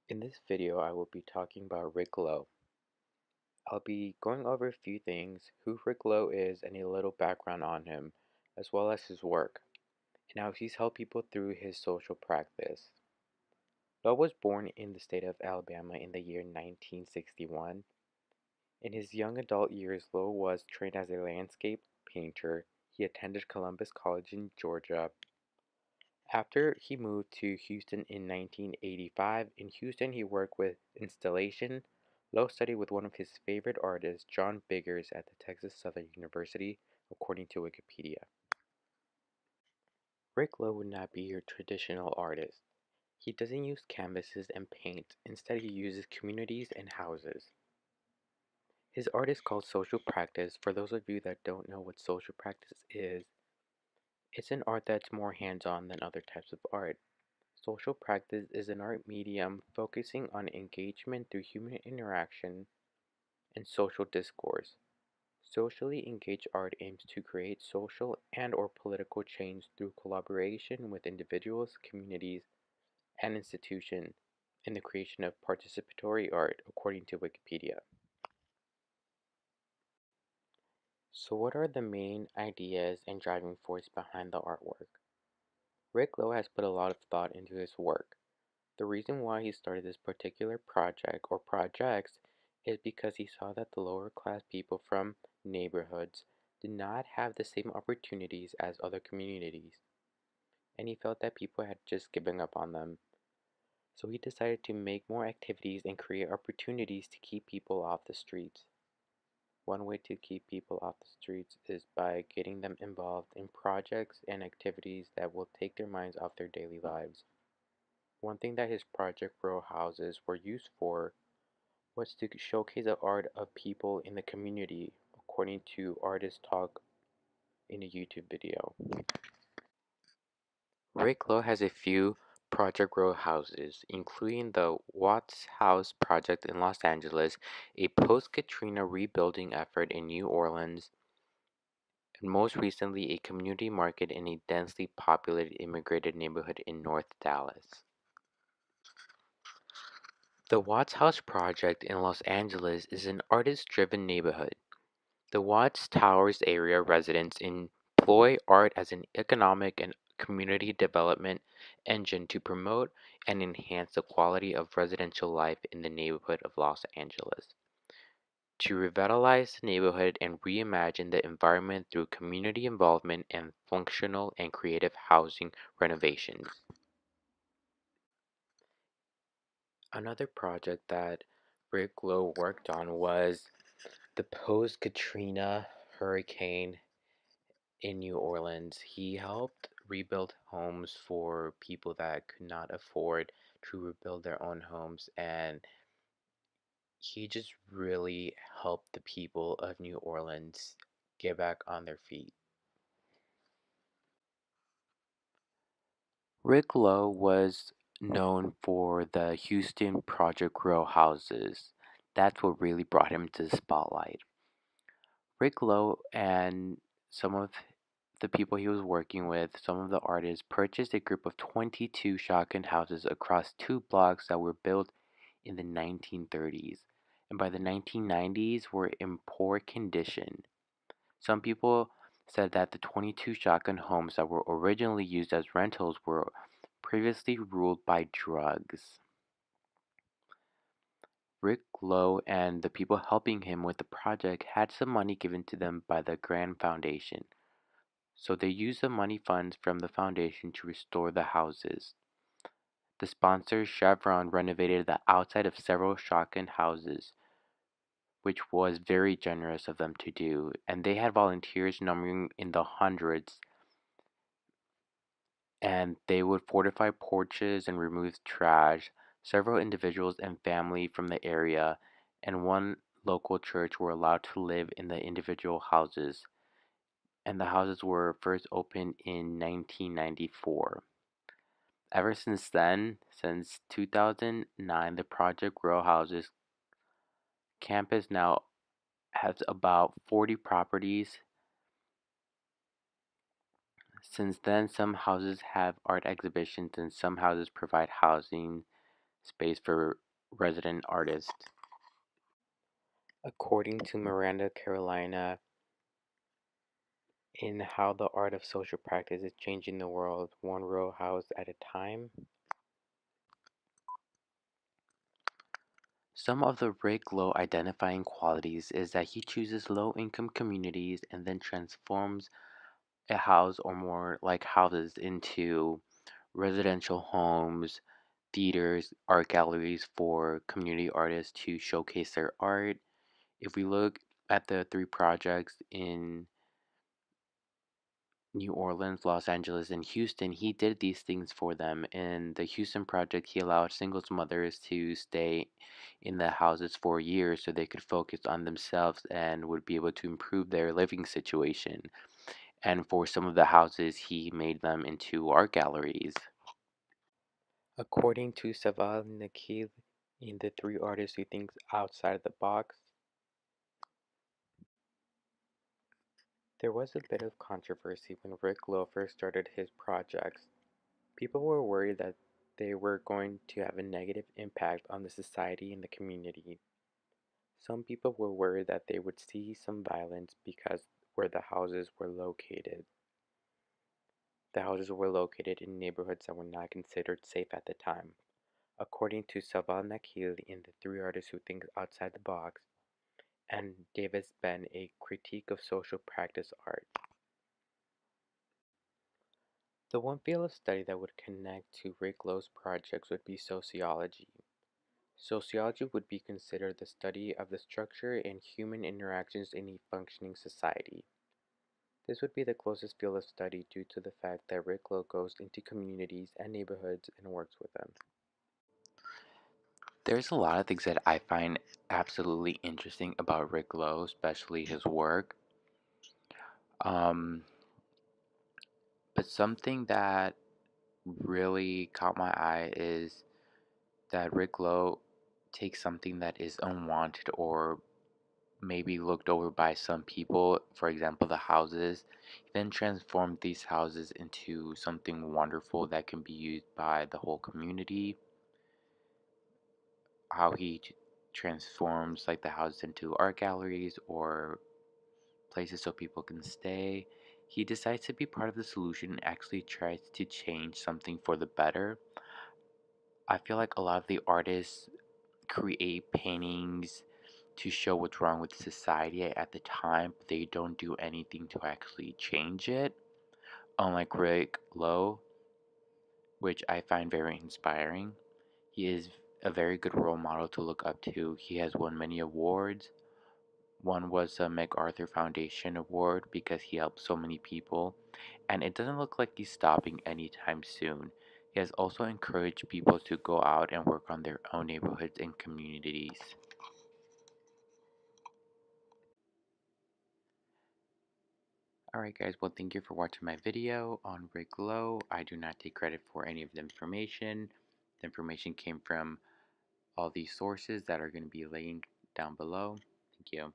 In this video, I will be talking about Rick Lowe. I'll be going over a few things, who Rick Lowe is and a little background on him, as well as his work, and how he's helped people through his social practice. Lowe was born in the state of Alabama in the year 1961. In his young adult years, Lowe was trained as a landscape painter. He attended Columbus College in Georgia. After he moved to Houston in 1985, in Houston he worked with installation. Lowe studied with one of his favorite artists, John Biggers, at the Texas Southern University, according to Wikipedia. Rick Lowe would not be your traditional artist. He doesn't use canvases and paint, instead he uses communities and houses. His art is called social practice. For those of you that don't know what social practice is, it's an art that's more hands-on than other types of art. Social practice is an art medium focusing on engagement through human interaction and social discourse. Socially engaged art aims to create social and/or political change through collaboration with individuals, communities, and institutions in the creation of participatory art, according to Wikipedia. So what are the main ideas and driving force behind the artwork? Rick Lowe has put a lot of thought into his work. The reason why he started this particular project or projects is because he saw that the lower class people from neighborhoods did not have the same opportunities as other communities, and he felt that people had just given up on them. So he decided to make more activities and create opportunities to keep people off the streets. One way to keep people off the streets is by getting them involved in projects and activities that will take their minds off their daily lives. One thing that his project row houses were used for was to showcase the art of people in the community, according to Artist Talk in a YouTube video. Rick Lowe has a few project row houses, including the Watts House project in Los Angeles, a post-Katrina rebuilding effort in New Orleans, and most recently a community market in a densely populated immigrated neighborhood in North Dallas. The Watts House project in Los Angeles is an artist-driven neighborhood. The Watts Towers area residents employ art as an economic and community development engine to promote and enhance the quality of residential life in the neighborhood of Los Angeles. To revitalize the neighborhood and reimagine the environment through community involvement and functional and creative housing renovations. Another project that Rick Lowe worked on was the post-Katrina hurricane in New Orleans. He helped rebuild homes for people that could not afford to rebuild their own homes, and he just really helped the people of New Orleans get back on their feet. Rick Lowe was known for the Houston Project row houses. That's what really brought him to the spotlight. Rick Lowe and some of the people he was working with, some of the artists, purchased a group of 22 shotgun houses across 2 blocks that were built in the 1930s, and by the 1990s were in poor condition. Some people said that the 22 shotgun homes that were originally used as rentals were previously ruled by drugs. Rick Lowe and the people helping him with the project had some money given to them by the Grand Foundation, so they used the money funds from the foundation to restore the houses. The sponsor, Chevron, renovated the outside of several shotgun houses, which was very generous of them to do, and they had volunteers numbering in the hundreds, and they would fortify porches and remove trash. Several individuals and family from the area and one local church were allowed to live in the individual houses, and the houses were first opened in 1994. Ever since then, since 2009, the Project Row Houses campus now has about 40 properties. Since then, some houses have art exhibitions and some houses provide housing. space for resident artists. According to Miranda Carolina, in How the Art of Social Practice is Changing the World, One Row House at a Time, some of the Rick Lowe identifying qualities is that he chooses low-income communities and then transforms a house or more like houses into residential homes, theaters, art galleries for community artists to showcase their art. If we look at the three projects in New Orleans, Los Angeles, and Houston, he did these things for them. In the Houston project, he allowed singles mothers to stay in the houses for years so they could focus on themselves and would be able to improve their living situation. And for some of the houses, he made them into art galleries. According to Saval and Nikil in The Three Artists Who Think Outside the Box, there was a bit of controversy when Rick Lowe first started his projects. People were worried that they were going to have a negative impact on the society and the community. Some people were worried that they would see some violence because where the houses were located. The houses were located in neighborhoods that were not considered safe at the time. According to Saval Nakil in The Three Artists Who Think Outside the Box, and Davis Ben, A Critique of Social Practice Art. The one field of study that would connect to Rick Lowe's projects would be sociology. Sociology would be considered the study of the structure and human interactions in a functioning society. This would be the closest field of study due to the fact that Rick Lowe goes into communities and neighborhoods and works with them. There's a lot of things that I find absolutely interesting about Rick Lowe, especially his work. Um, but something that really caught my eye is that Rick Lowe takes something that is unwanted or maybe looked over by some people, for example, the houses, then transformed these houses into something wonderful that can be used by the whole community. How he transforms like the houses into art galleries or places so people can stay. He decides to be part of the solution and actually tries to change something for the better. I feel like a lot of the artists create paintings to show what's wrong with society at the time, but they don't do anything to actually change it. Unlike Rick Lowe, which I find very inspiring, he is a very good role model to look up to. He has won many awards. One was a MacArthur Foundation Award because he helped so many people, and it doesn't look like he's stopping anytime soon. He has also encouraged people to go out and work on their own neighborhoods and communities. Alright guys, well thank you for watching my video on Rick Lowe. I do not take credit for any of the information. The information came from all these sources that are going to be linked down below. Thank you.